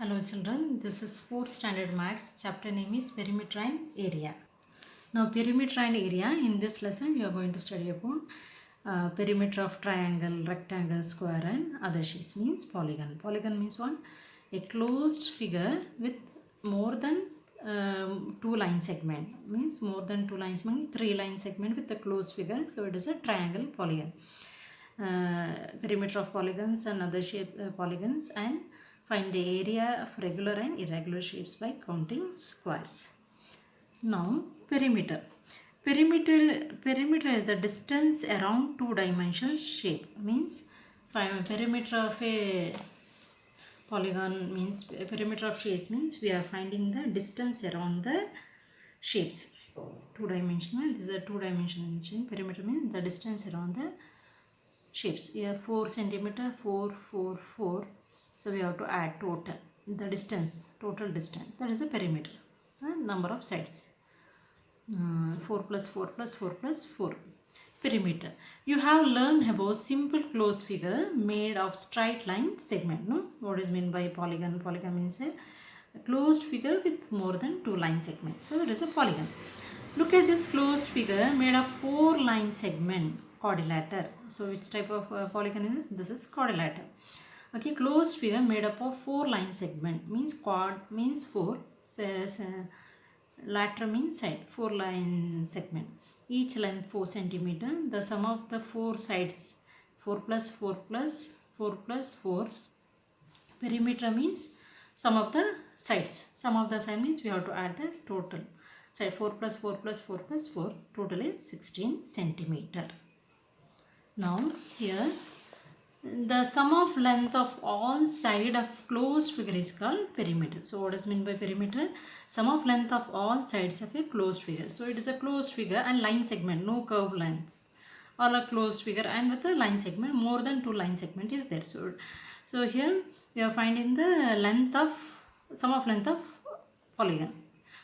Hello children, this is 4th standard maths. Chapter name is perimeter and area. Now perimeter and area, in this lesson we are going to study about perimeter of triangle, rectangle, square and other shapes means polygon. Polygon means what? A closed figure with more than two line segment, means more than two lines, means three line segment with a closed figure, so it is a triangle polygon. Perimeter of polygons and other shape polygons, and find the area of regular and irregular shapes by counting squares. Now perimeter. Perimeter is the distance around two-dimensional shape. Means perimeter of a polygon means perimeter of shapes means we are finding the distance around the shapes. Two-dimensional. This is a two-dimensional perimeter means the distance around the shapes. Here 4 centimeter, 4, 4, 4. So we have to add total the distance, total distance. That is a perimeter. Number of sides. 4 plus 4 plus 4 plus 4. Perimeter. You have learned about simple closed figure made of straight line segment. No? What is meant by polygon? Polygon means a closed figure with more than two line segments. So it is a polygon. Look at this closed figure made of 4 line segment, quadrilateral. So which type of polygon is this? This is quadrilateral. Okay, closed figure made up of 4 line segment means quad means 4, lateral means side, 4 line segment. Each length 4 centimeter. The sum of the 4 sides 4 plus 4 plus 4 plus 4. Perimeter means sum of the sides. Sum of the side means we have to add the total. Side 4 plus 4 plus 4 plus 4. Total is 16 centimeter. Now here the sum of length of all side of closed figure is called perimeter. So what is meant by perimeter? Sum of length of all sides of a closed figure. So it is a closed figure and line segment, no curved lines. Or a closed figure and with a line segment, more than two line segment is there. So here we are finding the length of, sum of length of polygon.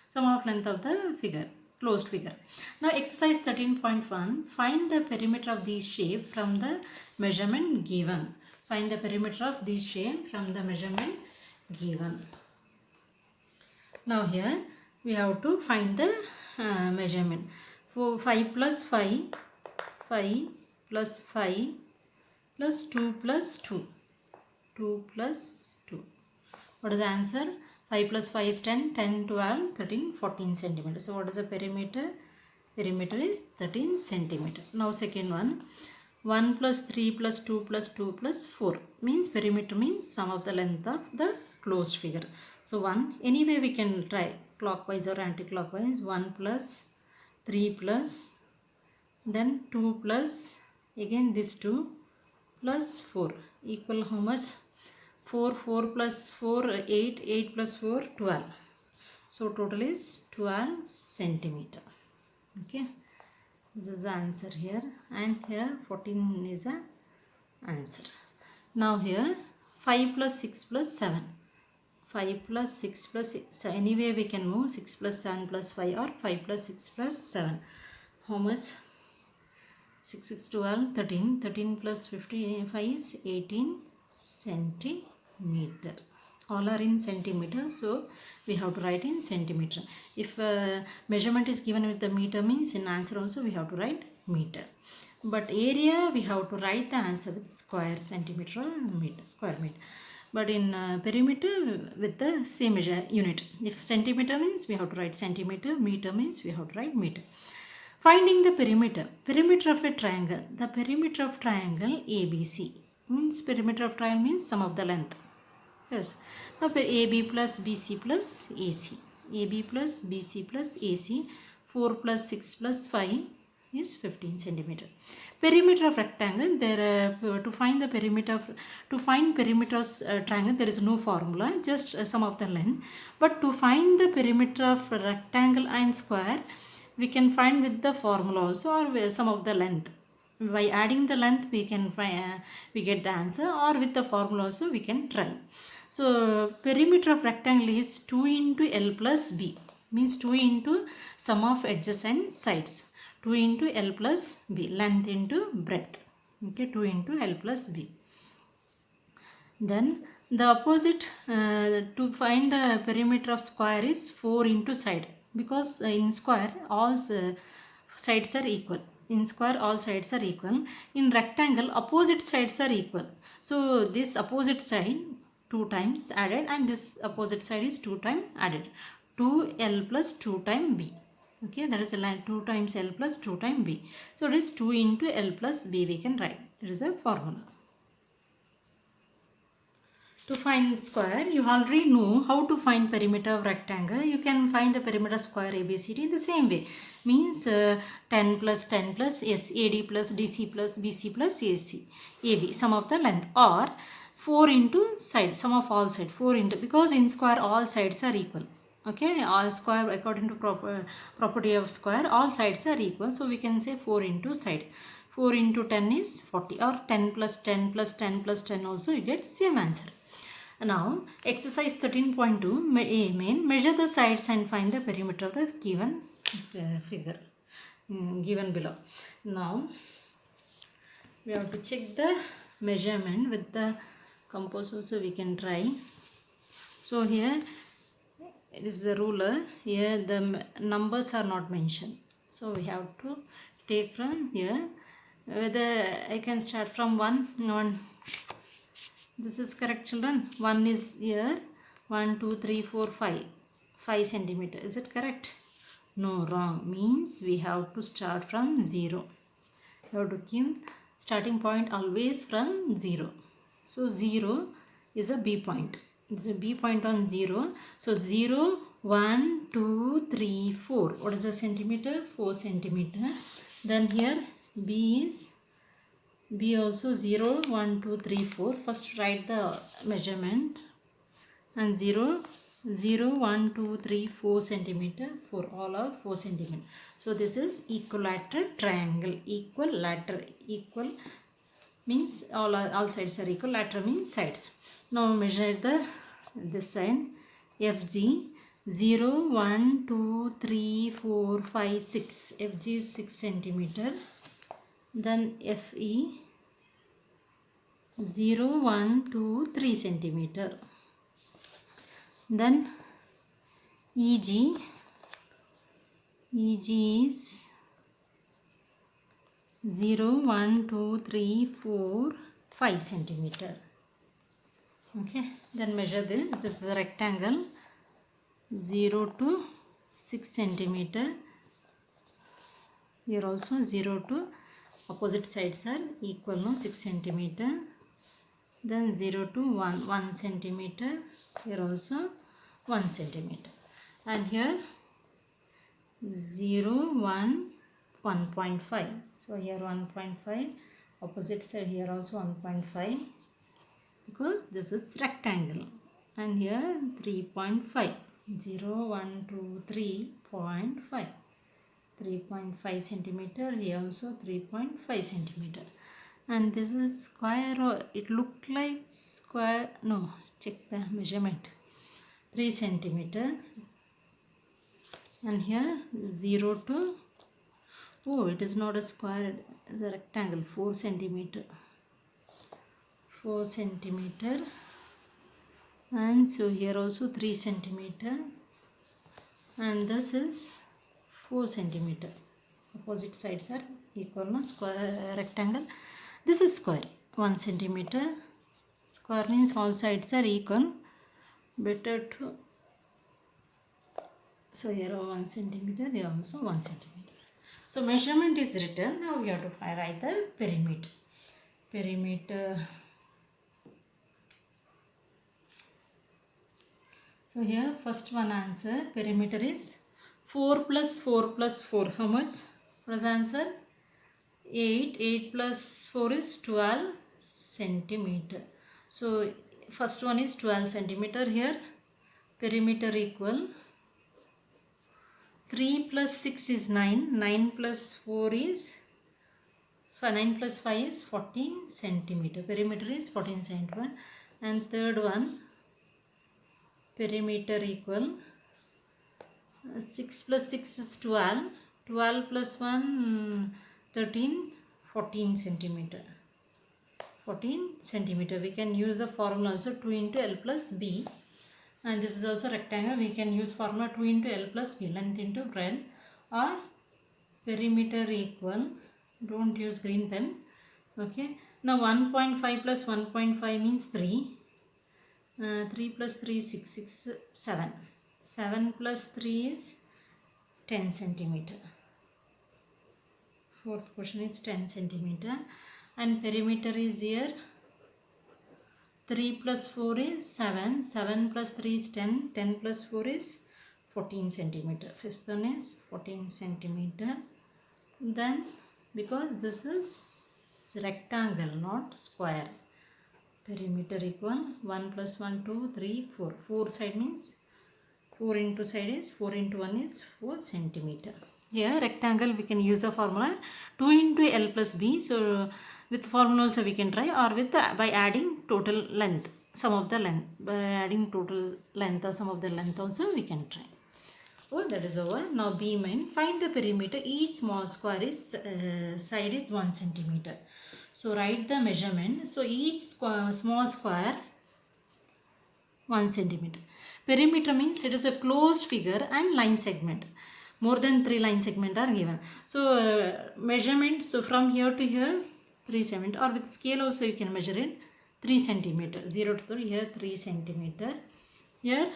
Sum of length of the figure, closed figure. Now exercise 13.1, find the perimeter of these shape from the measurement given. Find the perimeter of these shape from the measurement given. Now here we have to find the measurement. For 5 plus 5, 5 plus 5 plus 2 plus 2, 2 plus 2. What is the answer? 5 plus 5 is 10, 10, 12, 13, 14 centimeter. So what is the perimeter? Perimeter is 13 centimeter. Now second one, 1 plus 3 plus 2 plus 2 plus 4 means perimeter means sum of the length of the closed figure. So 1, anyway we can try clockwise or anti-clockwise. 1 plus 3 plus then 2 plus again this 2 plus 4 equal how much? 4, 4 plus 4, 8, 8 plus 4, 12. So total is 12 centimeter. Okay. This is the answer here. And here 14 is the answer. Now here 5 plus 6 plus 7. 5 plus 6 plus 6. So anyway we can move 6 plus 7 plus 5 or 5 plus 6 plus 7. How much? 6, 6, 12, 13. 13 plus 55 is 18 centimeter. All are in centimeter, so we have to write in centimeter. If measurement is given with the meter means in answer also we have to write meter. But area we have to write the answer with square centimeter or meter, square meter. But in perimeter with the same measure unit. If centimeter means we have to write centimeter, meter means we have to write meter. Finding the perimeter. Perimeter of a triangle. The perimeter of triangle ABC means perimeter of triangle means sum of the length. Yes. Now AB plus BC plus AC. AB plus BC plus AC. 4 plus 6 plus 5 is 15 centimeter. Perimeter of rectangle. There to find the perimeter of triangle there is no formula, just sum of the length. But to find the perimeter of rectangle and square, we can find with the formula also or sum of the length. By adding the length we can find, we get the answer, or with the formula also we can try. So perimeter of rectangle is 2 into L plus B, means 2 into sum of edges and sides. 2 into L plus B, length into breadth. Okay, 2 into L plus B. Then The opposite to find the perimeter of square is 4 into side, because in square all sides are equal. In square all sides are equal. In rectangle opposite sides are equal. So this opposite side 2 times added and this opposite side is 2 times added. 2l plus 2 times b. Okay, that is a line 2 times l plus 2 times b. So it is 2 into l plus b we can write. That is a formula. To find square, you already know how to find perimeter of rectangle. You can find the perimeter of square ABCD in the same way. Means 10 plus AD plus DC plus BC plus AC, AB, sum of the length, or 4 into side, sum of all sides, 4 into, because in square all sides are equal. Okay, all square according to property of square, all sides are equal. So we can say 4 into side. 4 into 10 is 40, or 10 plus 10 plus 10 plus 10 also you get same answer. Now, exercise 13.2, main measure the sides and find the perimeter of the given figure given below. Now, we have to check the measurement with the compass also we can try. So, here it is the ruler. Here the numbers are not mentioned. So, we have to take from here. Whether I can start from 1. This is correct, children. 1 is here. 1, 2, 3, 4, 5. 5 centimeter. Is it correct? No, wrong. Means we have to start from 0. You have to keep starting point always from 0. So 0 is a B point. It's a B point on 0. So 0, 1, 2, 3, 4. What is the centimeter? 4 centimeter. Then here B is B also 0, 1, 2, 3, 4. First write the measurement. And 0, 0, 1, 2, 3, 4 centimeter. For all are 4 centimeter. So this is equilateral triangle. Equilateral. Equal means all sides are equal. Lateral means sides. Now measure this side. FG 0, 1, 2, 3, 4, 5, 6. FG is 6 centimeter. Then FE 0, 1, 2, 3 centimeter. Then EG is 0, 1, 2, 3, 4, 5 centimeter. Okay, then measure this. This is a rectangle 0 to 6 centimeter. Here also 0 to opposite sides are equal, no, 6 centimeter. Then 0 to 1 centimeter. Here also 1 centimeter. And here 0, 1, 1.5. So here 1.5. Opposite side here also 1.5. Because this is rectangle. And here 3.5. 0, 1, 2, 3.5. 3.5 centimeter. Here also 3.5 centimeter. And this is square, or it looked like square. No, check the measurement. 3 centimeter. And here 0 to, oh, it is not a square, it is a rectangle, 4 centimeter. 4 centimeter. And so here also 3 centimeter. And this is 4 centimeter. Opposite sides are equal, no, square, rectangle. This is square, 1 centimeter. Square means all sides are equal. Better to, so here 1 centimeter, here also 1 centimeter. So measurement is written. Now we have to write the perimeter. Perimeter. So here first one answer, perimeter is 4 plus 4 plus 4. How much? What is the answer? 8. 8 plus 4 is 12 centimeter. So first one is 12 centimeter here. Perimeter equal 3 plus 6 is 9. 9 plus 4 is 9 plus 5 is 14 centimeter. Perimeter is 14 centimeter. And third one, perimeter equal 6 plus 6 is 12. 12 plus 1, 13, 14 centimeter. 14 centimeter. We can use the formula also 2 into L plus B. And this is also rectangle. We can use formula 2 into L plus B, length into breadth, or perimeter equal, don't use green pen. Okay. Now 1.5 plus 1.5 means 3. 3 plus 3 is 6, 6, 7. 7 plus 3 is 10 centimeter. Fourth question is 10 centimeter. And perimeter is here 3 plus 4 is 7, 7 plus 3 is 10, 10 plus 4 is 14 centimeter. Fifth one is 14 centimeter. Then because this is rectangle not square, perimeter equal 1 plus 1 2 3 4. 4 side means 4 into side is 4 into 1 is 4 centimeter. Here rectangle we can use the formula 2 into L plus B. So with formula also we can try, or with by adding total length, sum of the length, by adding total length or sum of the length also we can try. Oh, that is over. Now B main, find the perimeter. Each small square is side is 1 centimeter. So write the measurement. So each small square 1 centimeter. Perimeter means it is a closed figure and line segment. More than 3 line segment are given. So measurement, so from here to here 3 centimeter, or with scale also you can measure it 3 centimeter. 0 to 3, here 3 centimeter. Here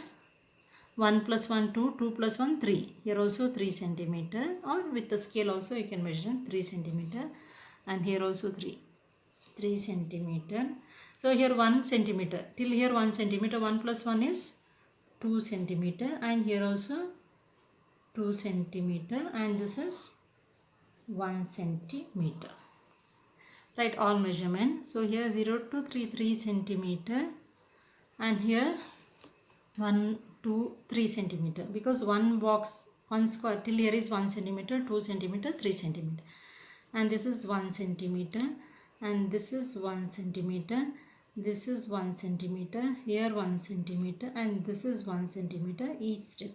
1 plus 1 2, 2 plus 1 3. Here also 3 centimeter, or with the scale also you can measure 3 centimeter. And here also 3 centimeter. So here 1 centimeter. Till here 1 centimeter. 1 plus 1 is 2 centimeter. And here also 2 centimeter. And this is 1 centimeter. Write all measurement. So here 0 to 3, 3 centimeter. And here 1, 2, 3 centimeter. Because one box, one square, till here is 1 centimeter, 2 centimeter, 3 centimeter. And this is 1 centimeter. And this is 1 centimeter. This is 1 centimeter. Here 1 centimeter. And this is 1 centimeter each step.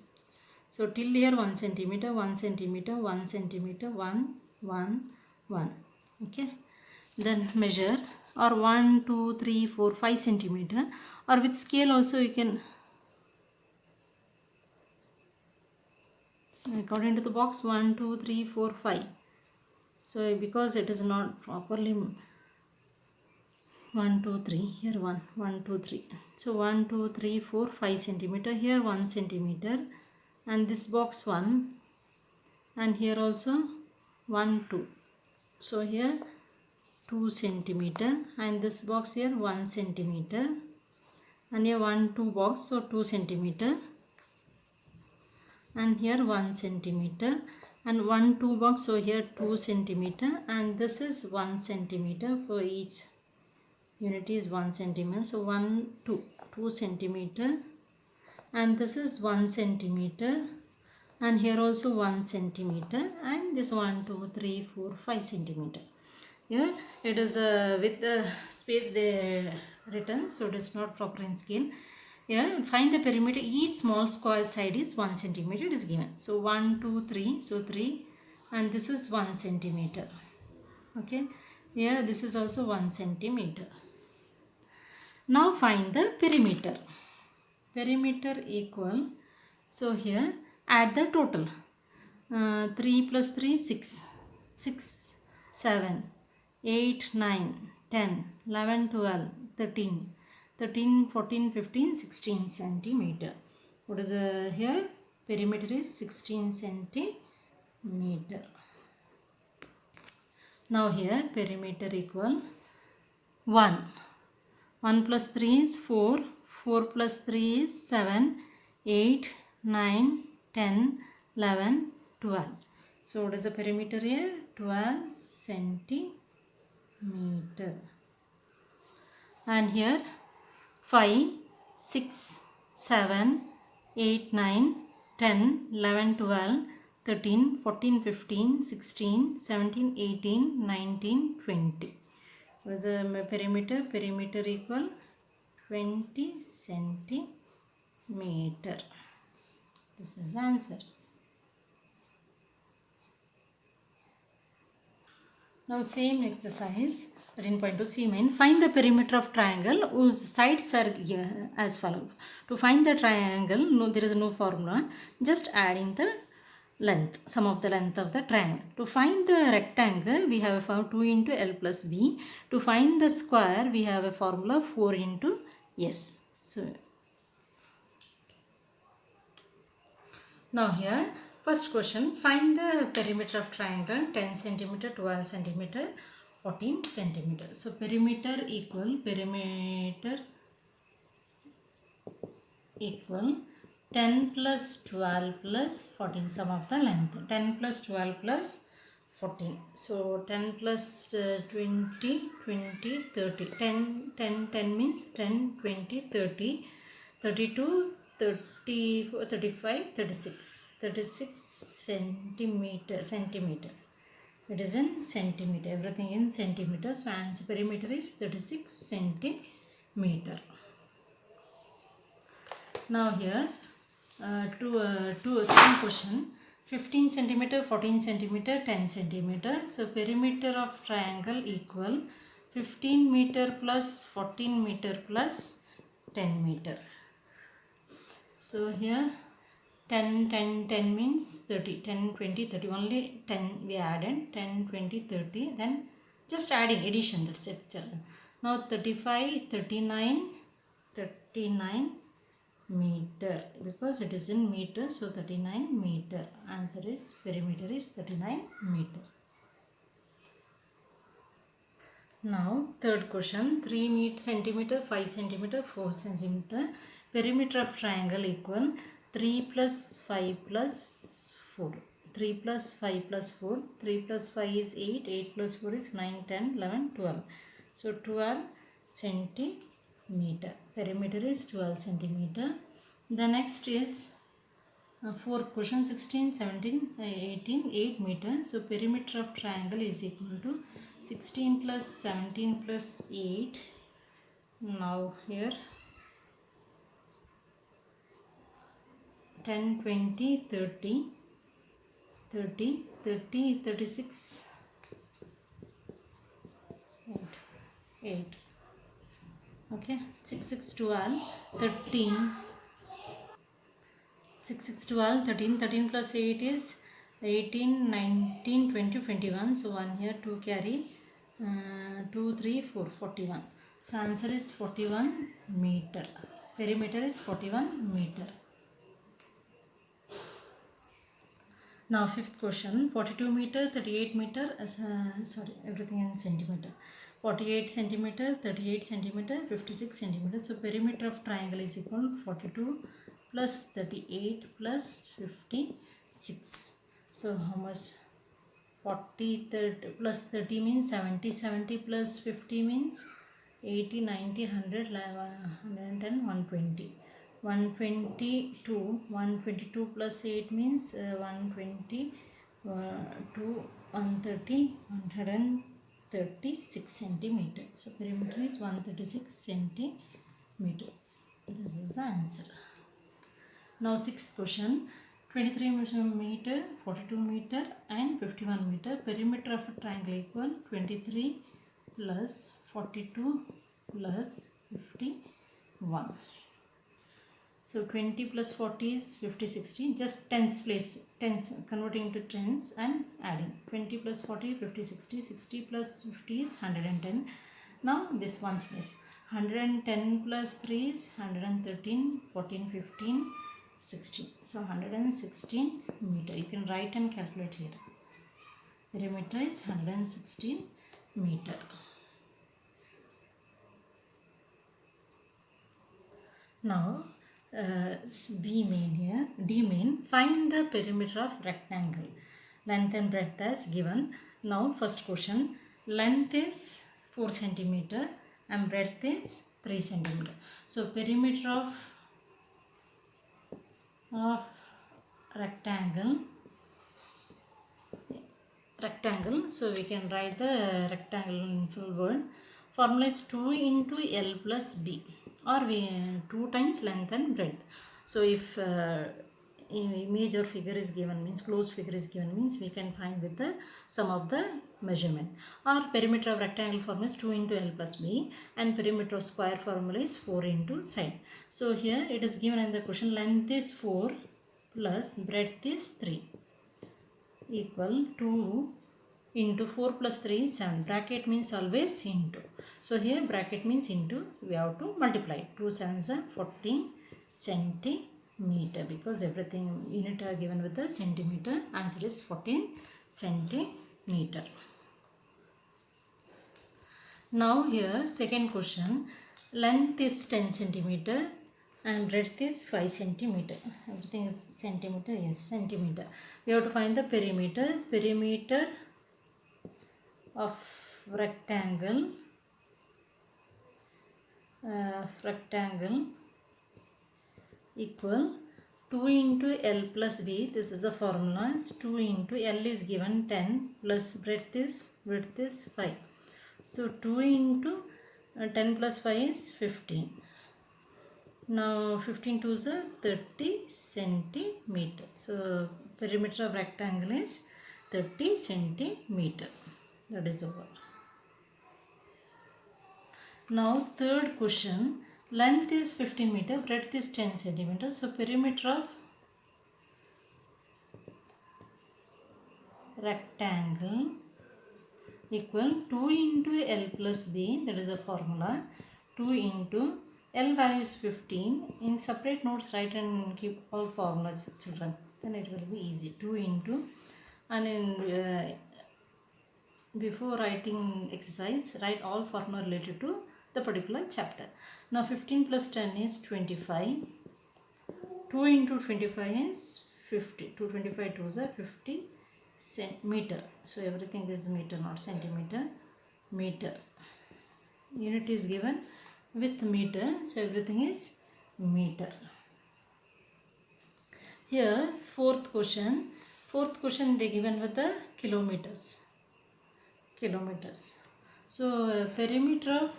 So till here 1 centimeter, 1 centimeter, 1 centimeter, 1, 1, 1. Okay. Then measure, or 1, 2, 3, 4, 5 centimeter, or with scale also you can, according to the box, 1, 2, 3, 4, 5. So because it is not properly 1, 2, 3, here 1, 1, 2, 3. So 1, 2, 3, 4, 5 centimeter, here 1 centimeter, and this box 1, and here also 1, 2. So here 2 centimeter, and this box here 1 centimeter, and here 1, 2 box, so 2 centimeter, and here 1 centimeter, and 1, 2 box, so here 2 centimeter, and this is 1 centimeter. For each unit is 1 centimeter. So 1, 2, 2 centimeter, and this is 1 centimeter, and here also 1 centimeter, and this 1, 2, 3, 4, 5 centimeter. Here it is with the space they written, so it is not proper in scale. Here find the perimeter. Each small square side is 1 centimeter. It is given. So 1, 2, 3. So 3, and this is 1 centimeter. Okay. Here this is also 1 centimeter. Now find the perimeter. Perimeter equal. So here add the total. 3 plus 3 6. 6, 7, 8, 9, 10, 11, 12, 13, 13, 14, 15, 16 centimeter. What is here? Perimeter is 16 centimeter. Now here perimeter equal 1. 1 plus 3 is 4. 4 plus 3 is 7, 8, 9, 10, 11, 12. So what is the perimeter here? 12 centimeter. And here 5, 6, 7, 8, 9, 10, 11, 12, 13, 14, 15, 16, 17, 18, 19, 20. What is the perimeter? Perimeter equal 20 centimeter. This is the answer. Now same exercise 13.2 C main. Find the perimeter of triangle whose sides are as follows. To find the triangle, no, there is no formula. Just adding the length, sum of the length of the triangle. To find the rectangle, we have a formula 2 into L plus B. To find the square, we have a formula 4 into S. So now here, first question, find the perimeter of triangle 10 centimeter, 12 centimeter, 14 centimeter. So perimeter equal 10 plus 12 plus 14, sum of the length. 10 plus 12 plus 14. So 10 plus 20, 20, 30. 10, 10, 10 means 10, 20, 30, 32, 34, 35, 36. 36 centimeter. It is in centimeter. Everything in centimeter. So answer perimeter is 36 centimeter. Now here, second question, 15 centimeter, 14 centimeter, 10 centimeter. So perimeter of triangle equal 15 meter plus 14 meter plus 10 meter. So here 10, 10, 10 means 30, 10, 20, 30, only 10 we added, 10, 20, 30, then just adding addition, that's it. Now 35, 39, 39 meter, because it is in meter, so 39 meter. Answer is perimeter is 39 meter. Now third question, 3 centimeter, 5 centimeter, 4 centimeter. Perimeter of triangle equal 3 plus 5 plus 4. 3 plus 5 plus 4. 3 plus 5 is 8. 8 plus 4 is 9, 10, 11, 12. So 12 centimeter. Perimeter is 12 centimeter. The next is fourth question, 16, 17, 18, 8 meter. So perimeter of triangle is equal to 16 plus 17 plus 8. Now here 10, 20, 30, 30, 30, 36, 8. 8. Okay, 6, 6, 12, 13. 6, 6, 12, 13, 13 plus 8 is 18, 19, 20, 21. So 1 here, 2 carry, 2, 3, 4, 41. So answer is 41 meter. Perimeter is 41 meter. Now fifth question, 42 meter, 38 meter, everything in centimeter. 48 centimeter, 38 centimeter, 56 centimeter. So perimeter of triangle is equal to 42 plus 38 plus 56. So how much? 40 30 plus 30 means 70, 70 plus 50 means 80, 90, 100, 110, 120. 122, 122 plus 8 means 120, 130, 136 centimeter. So perimeter is 136 centimeter. This is the answer. Now sixth question, 23 meter, 42 meter and 51 meter. Perimeter of a triangle equal 23 plus 42 plus 51. So 20 plus 40 is 50, 60. Just tens place, tens converting to tens and adding. 20 plus 40, 50, 60. 60 plus 50 is 110. Now this one's place. 110 plus 3 is 113, 14, 15, 16. So 116 meter. You can write and calculate here. Perimeter is 116 meter. Now B main here, D main, find the perimeter of rectangle. Length and breadth as given. Now first question, length is 4 centimeter and breadth is 3 centimeter. So perimeter of rectangle, so we can write the rectangle in full word. Formula is 2 into L plus B, or we 2 times length and breadth. So if image or figure is given means closed figure is given means we can find with the sum of the measurement. Or perimeter of rectangle formula is 2 into L plus B and perimeter of square formula is 4 into side. So here it is given in the question length is 4 plus breadth is 3 equal 2 into 4 plus 3 is 7. Bracket means always into. So here bracket means into, we have to multiply. 2 7s are 14 centimeter because everything unit are given with the centimeter. Answer is 14 centimeter. Now here second question, length is 10 centimeter and breadth is 5 centimeter. Everything is centimeter, yes, centimeter. We have to find the perimeter. Perimeter of rectangle equal 2 into L plus B. This is a formula. 2 into L is given 10 plus width is 5. So 2 into 10 plus 5 is 15. Now 15 to is 30 centimeter. So perimeter of rectangle is 30 centimeter. That is over. Now third question, length is 15 meter, breadth is 10 centimeter. So perimeter of rectangle equal 2 into L plus B, that is a formula. 2 into L value is 15. In separate notes write and keep all formulas, children, then it will be easy. 2 into, and in before writing exercise, write all formula related to the particular chapter. Now 15 plus 10 is 25. 2 into 25 is 50. 225 2 is 50 centimeter. So everything is meter, not centimeter. Meter. Unit is given with meter. So everything is meter. Here fourth question. Fourth question they given with the kilometers. So perimeter of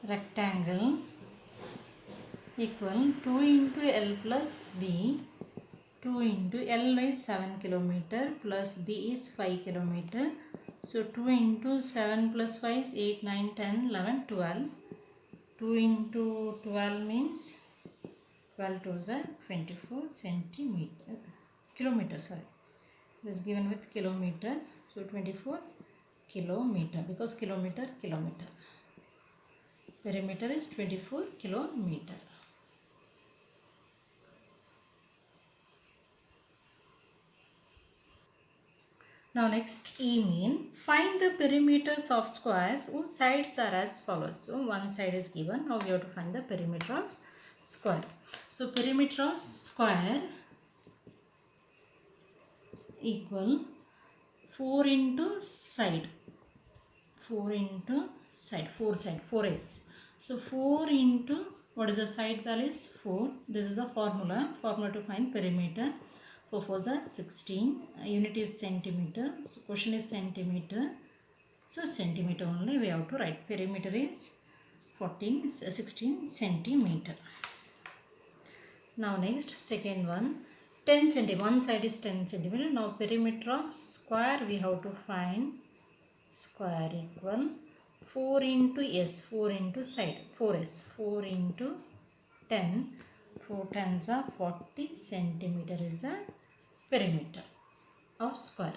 rectangle equal 2 into L plus B. 2 into L is 7 kilometer plus B is 5 kilometer. So 2 into 7 plus 5 is 8, 9, 10, 11, 12. 2 into 12 means 12 to is 24 centimeter. Kilometer, sorry. It is given with kilometer. So 24 kilometer because kilometer. Perimeter is 24 kilometer. Now next E-mean. Find the perimeters of squares whose sides are as follows. So one side is given. Now we have to find the perimeter of square. So perimeter of square equal 4 into side. 4s. So 4 into, what is the side value is 4. This is a formula to find perimeter. 4 4s are 16. Unit is centimeter. So question is centimeter. So centimeter only we have to write. Perimeter is 16 centimeter. Now next second one. 10 centimeter. One side is 10 centimeter. Now perimeter of square we have to find. Square equal 4 into S, 4 into side, 4S, 4 into 10, 4 tens are 40 centimeter is a perimeter of square.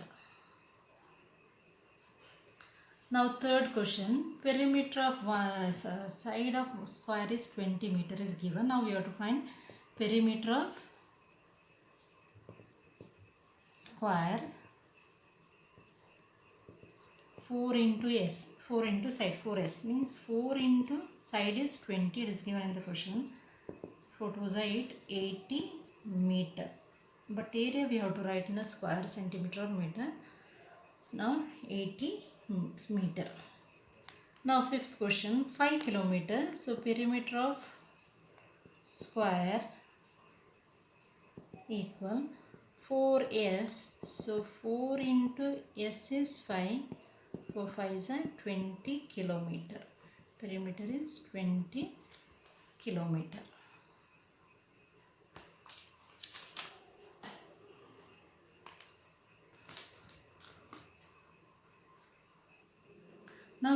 Now third question, perimeter of side of square is 20 meter is given. Now we have to find perimeter of square 4 into S, 4 into side, 4S means 4 into side is 20, it is given in the question. 4 2 is 8, 80 meter. But area we have to write in a square centimeter or meter. Now 80 meter. Now fifth question, 5 kilometer. So perimeter of square equal 4S. So 4 into S is 5. 4 5 is 20 kilometer. Perimeter is 20 kilometer.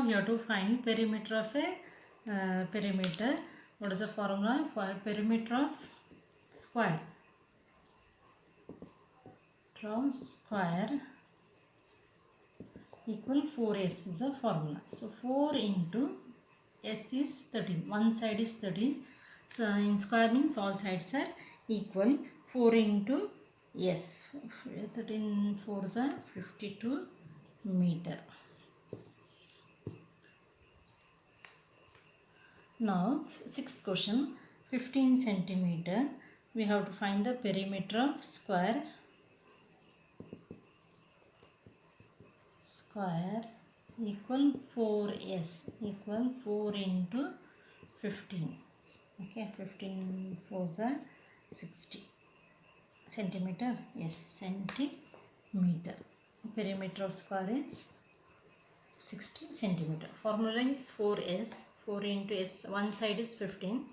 we have to find perimeter of a perimeter. What is the formula for perimeter of square? Square equal 4s is a formula. So 4 into s is 13. One side is 13. So in square means all sides are equal. 4 into s. 13 4s are 52 meter. Now sixth question, 15 centimeter. We have to find the perimeter of square equal 4s equal 4 into 15. Okay, 15 4s are 60 centimeter. Yes, centimeter. Perimeter of square is 60 centimeter. Formula is 4s. 4 into s, one side is 15.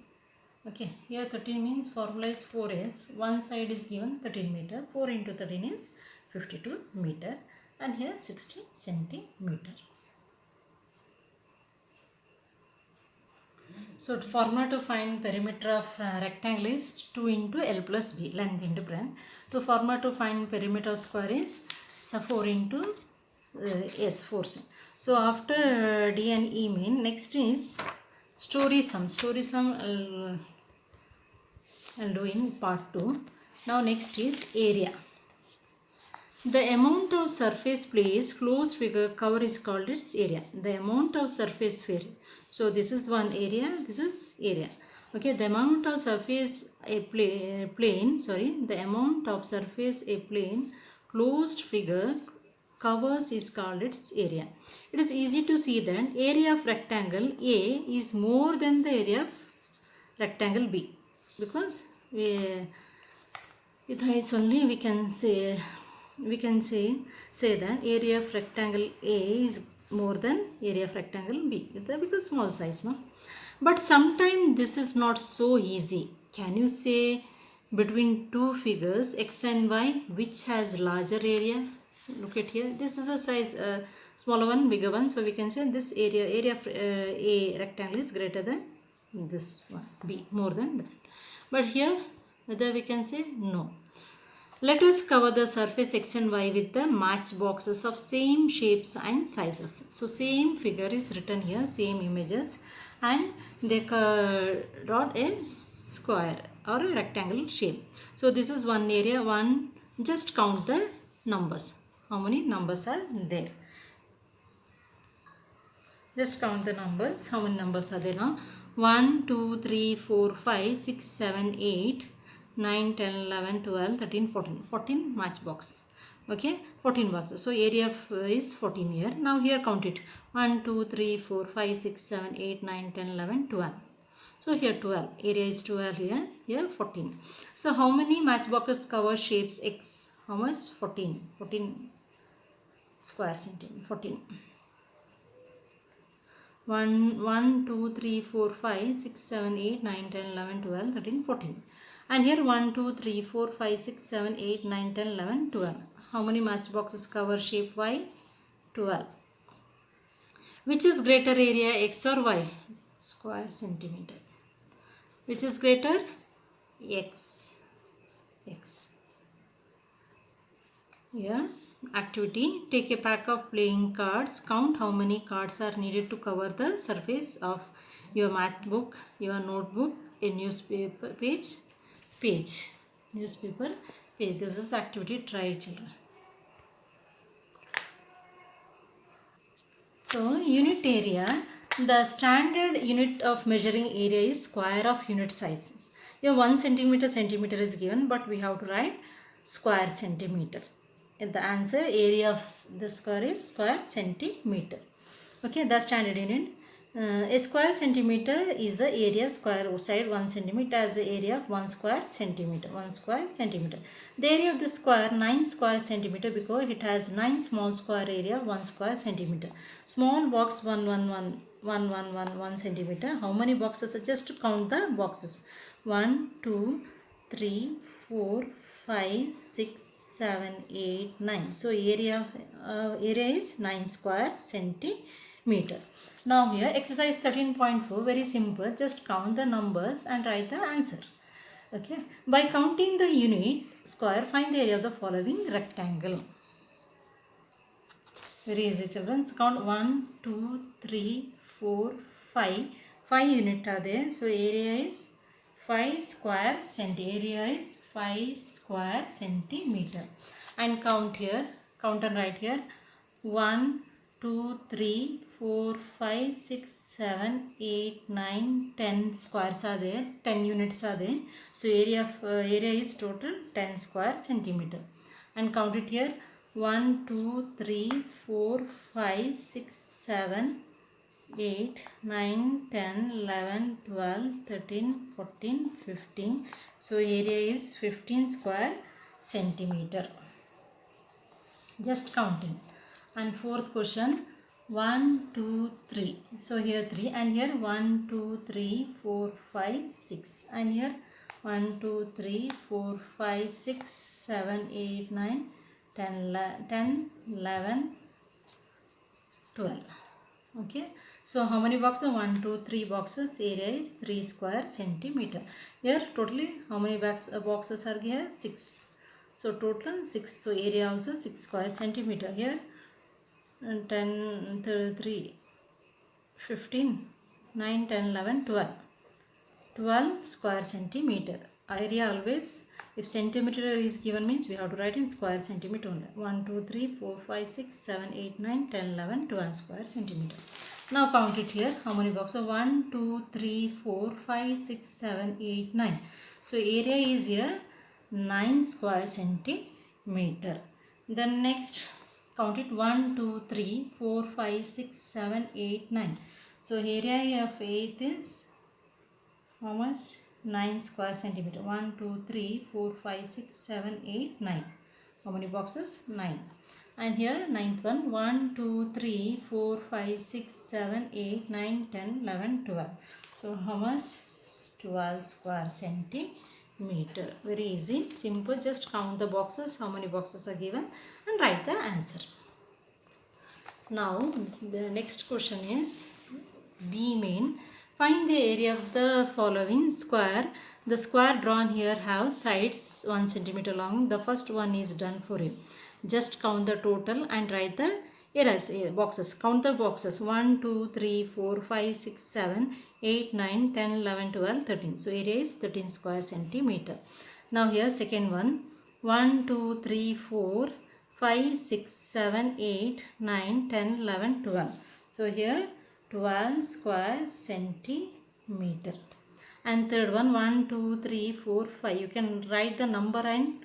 Okay, here 13 means formula is 4s. One side is given 13 meter. 4 into 13 is 52 meter. And here 60 centimeter. So formula to find perimeter of rectangle is 2 into L plus B, length into breadth. To formula to find perimeter of square is 4 into S, 4. So after D and E main, next is story sum. Story sum I'll do in part 2. Now next is area. The amount of surface place closed figure cover is called its area. The amount of surface area. So this is one area, this is area. Okay, the amount of surface a plane, the amount of surface a plane closed figure covers is called its area. It is easy to see that area of rectangle A is more than the area of rectangle B, because with eyes only we can say that area of rectangle A is more than area of rectangle B, because small size, no? But sometimes this is not so easy. Can you say between two figures x and y which has larger area? So look at here, this is a size smaller one, bigger one, so we can say this area of A rectangle is greater than this one B, more than that. But here whether we can say no. Let us cover the surface x and y with the match boxes of same shapes and sizes. So same figure is written here, same images, and they dot a square or a rectangle shape. So this is one area, one, just count the numbers. How many numbers are there? Just count the numbers. How many numbers are there now? 1, 2, 3, 4, 5, 6, 7, 8, 9, 10, 11, 12, 13, 14. 14 matchbox. Okay, 14 boxes. So area is 14 here. Now here count it. 1, 2, 3, 4, 5, 6, 7, 8, 9, 10, 11, 12. So here 12. Area is 12 here. Here 14. So how many matchboxes cover shapes X? How much? 14. 14 square centimeter. 14. 1, 2, 3, 4, 5, 6, 7, 8, 9, 10, 11, 12, 13, 14. And here 1, 2, 3, 4, 5, 6, 7, 8, 9, 10, 11, 12. How many matchboxes cover shape Y? 12. Which is greater area, X or Y? Square centimeter. Which is greater? X. X. Yeah. Activity. Take a pack of playing cards. Count how many cards are needed to cover the surface of your math book, your notebook, a newspaper page. Newspaper page. This is activity. Try it, children. So unit area. The standard unit of measuring area is square of unit sizes. Here 1 centimeter is given, but we have to write square centimeter. The answer area of the square is square centimeter. Okay, the standard unit. A square centimeter is the area square side 1 centimeter as the area of 1 square centimeter. 1 square centimeter. The area of the square 9 square centimeter because it has 9 small square area 1 square centimeter. Small box 1 centimeter. How many boxes? Just to count the boxes. 1, 2, 3, 4, 5, 6, 7, 8, 9. So area is 9 square centimeter. meter. Now here exercise 13.4, very simple, just count the numbers and write the answer. Okay, by counting the unit square, find the area of the following rectangle. Very easy, children. Count 1, 2, 3, 4, 5. 5 units are there. So area is 5 square centimeter. Area is 5 square centimeter. And count here. Count and write here. 1, 2, 3, 4, 5, 6, 7, 8, 9, 10 squares are there. 10 units are there. So area is total 10 square centimeter. And count it here. 1, 2, 3, 4, 5, 6, 7, 8, 9, 10, 11, 12, 13, 14, 15. So area is 15 square centimeter. Just counting. And fourth question, 1, 2, 3. So here 3 and here 1, 2, 3, 4, 5, 6. And here 1, 2, 3, 4, 5, 6, 7, 8, 9, 10, 11, 12. Okay. So how many boxes? 1, 2, 3 boxes. Area is 3 square centimeter. Here totally how many boxes are here? 6. So total 6. So area also 6 square centimeter. Here 10, 3, 15, 9, 10, 11, 12. 12 square centimeter. Area always, if centimeter is given means we have to write in square centimeter only. 1, 2, 3, 4, 5, 6, 7, 8, 9, 10, 11, 12 square centimeter. Now count it here. How many boxes? 1, 2, 3, 4, 5, 6, 7, 8, 9. So area is here 9 square centimeter. Then next count it. 1, 2, 3, 4, 5, 6, 7, 8, 9. So area of 8 is how much? 9 square centimeter. 1, 2, 3, 4, 5, 6, 7, 8, 9. How many boxes? 9. And here ninth one. 1, 2, 3, 4, 5, 6, 7, 8, 9, 10, 11, 12. So how much? 12 square centimeter. Very easy. Simple. Just count the boxes. How many boxes are given and write the answer. Now the next question is B main. Find the area of the following square. The square drawn here have sides 1 centimeter long. The first one is done for you. Just count the total and write the areas, boxes. Count the boxes. 1, 2, 3, 4, 5, 6, 7, 8, 9, 10, 11, 12, 13. So area is 13 square centimeter. Now here second one. 1, 2, 3, 4, 5, 6, 7, 8, 9, 10, 11, 12. So here 12 square centimeter. And third one, 1, 2, 3, 4, 5. You can write the number and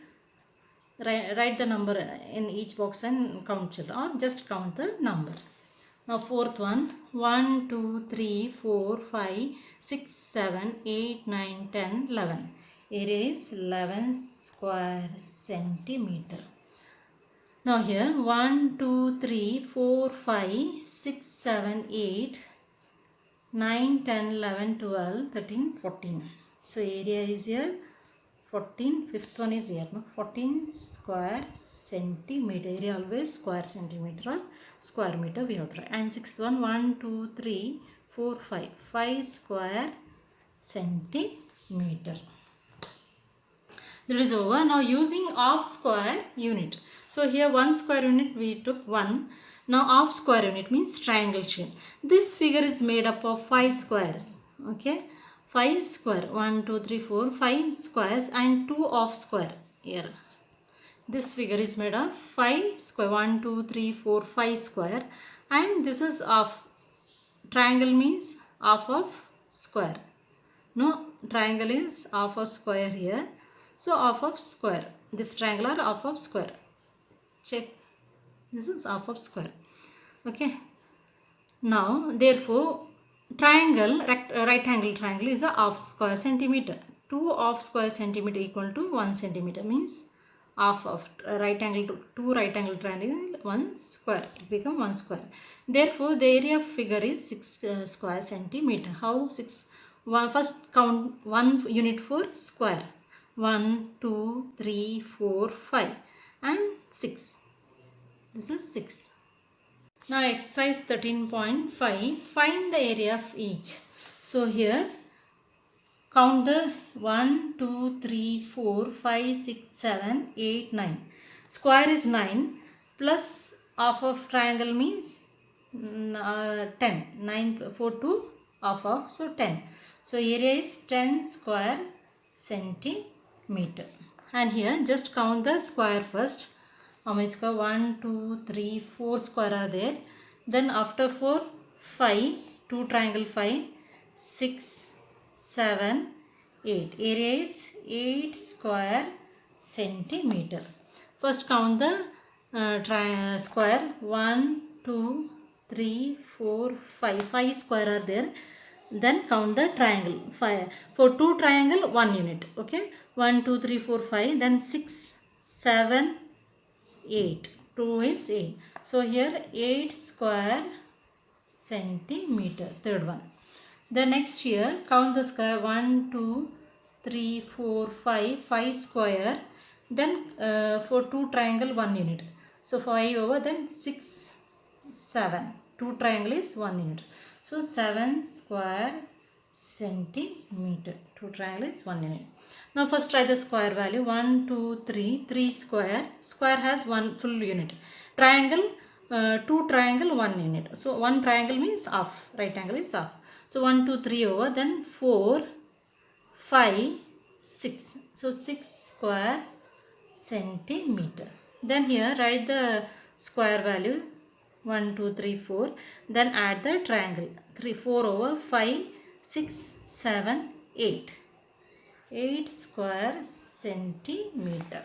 write the number in each box and count it, or just count the number. Now fourth one, 1, 2, 3, 4, 5, 6, 7, 8, 9, 10, 11. Area is 11 square centimeter. Now here 1, 2, 3, 4, 5, 6, 7, 8, 9, 10, 11, 12, 13, 14. So area is here 14. Fifth one is here. No? 14 square centimeter. Area always square centimeter or square meter we have to write. And sixth one, 1, 2, 3, 4, 5. 5 square centimeter. That is over. Now using half square unit. So here 1 square unit we took 1. Now half square unit means triangle shape. This figure is made up of 5 squares. Okay. 5 square. 1, 2, 3, 4. 5 squares and 2 half square here. This figure is made of 5 square. 1, 2, 3, 4, 5 square. And this is half. Triangle means half of square. No, triangle is half of square here. So half of square. This triangle are half of square. Check. This is half of square. Okay. Now, therefore, triangle, right angle triangle is a half square centimeter. 2 half square centimeter equal to 1 centimeter means half of right angle, 2 right angle triangle, 1 square. It become 1 square. Therefore, the area of figure is 6 square centimeter. How 6? First count 1 unit for square. 1, 2, 3, 4, 5 and 6. This is 6. Now exercise 13.5, find the area of each. So here count the 1, 2, 3, 4, 5, 6, 7, 8, 9. Square is 9 plus half of triangle means 10. 9, 4, 2, half of, so 10. So area is 10 square centimeter. And here just count the square first. How much square? 1, 2, 3, 4 square are there. Then after 4, 5, 2 triangle 5, 6, 7, 8. Area is 8 square centimeter. First count the square. 1, 2, 3, 4, 5. 5 square are there. Then count the triangle. 5. For 2 triangle, 1 unit. Okay. 1, 2, 3, 4, 5. Then 6, 7, 8. 2 is 8. So here 8 square centimeter. Third one. The next here count the square. 1, 2, 3, 4, 5. 5 square. Then for 2 triangle 1 unit. So 5 over, then 6, 7. 2 triangle is 1 unit. So 7 square centimeter. 2 triangle is 1 unit. Now first try the square value. 1, 2, 3. 3 square. Square has 1 full unit. Triangle, 2 triangle 1 unit. So 1 triangle means half. Right angle is half. So 1, 2, 3 over. Then 4, 5, 6. So 6 square centimeter. Then here write the square value. 1, 2, 3, 4. Then add the triangle. 3, 4 over 5, 6, 7, 8. 8 square centimeter.